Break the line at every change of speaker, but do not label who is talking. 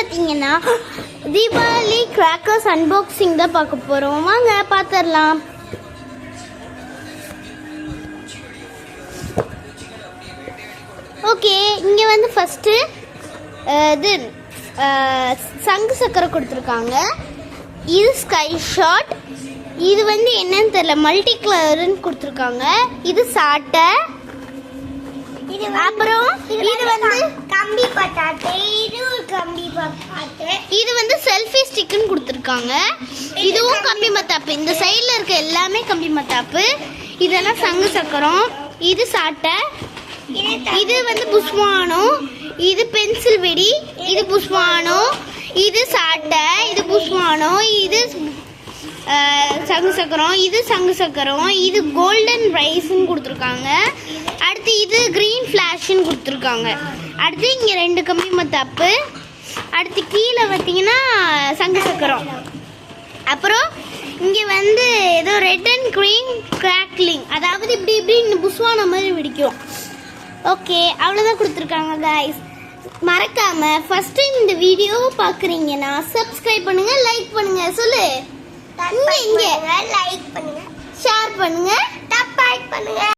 பார்த்தீங்கன்னா Deepavali crackers unboxing தான் பார்க்க போகிறோம். வாங்க பார்த்துடலாம். ஓகே, இங்கே வந்து ஃபஸ்ட்டு இது சங்கு சக்கரை கொடுத்துருக்காங்க. இது ஸ்கை ஷாட். இது வந்து என்னன்னு தெரியல, மல்டி கலர்னு கொடுத்துருக்காங்க. இது சாட்டை. அப்புறம் இது வந்து
கம்பி பட்டாட்டை. இது ஒரு கம்பி பட்டாட்டை.
இது வந்து செல்ஃபி ஸ்டிக்னு கொடுத்துருக்காங்க. இதுவும் கம்பி மத்தாப்பு. இந்த சைடில் இருக்க எல்லாமே கம்பி மத்தாப்பு. இதெல்லாம் சங்கு சக்கரம். இது சாட்டை. இது வந்து புஷ்வானம். இது பென்சில் வெடி. இது புஷ்வானம். இது சாட்டை. இது புஷ்வானம். இது சங்கு சக்கரம். இது சங்கு சக்கரம். இது கோல்டன் ரைஸ்ன்னு கொடுத்துருக்காங்க. அடுத்து இது கிரீன் ஃப்ளாஷ்ன்னு கொடுத்துருக்காங்க. அடுத்து இங்கே 2 கம்பி மத்தாப்பு. அடுத்து கீழே பார்த்தீங்கன்னா சங்கு சக்கரம். அப்புறம் இங்கே வந்து ஏதோ ரெட் அண்ட் க்ரீன் கிராக்லிங், அதாவது இப்படி இப்படி புஷ்வான மாதிரி வெடிக்கும். ஓகே, அவ்வளோதான் கொடுத்துருக்காங்க கைஸ். மறக்காம ஃபர்ஸ்ட் டைம் இந்த வீடியோவை பார்க்குறீங்கன்னா சப்ஸ்கிரைப் பண்ணுங்க, லைக் பண்ணுங்க. சொல்லு.
இங்க லைக் பண்ணுங்க,
ஷேர் பண்ணுங்க,
சப்ஸ்கிரைப் பண்ணுங்க.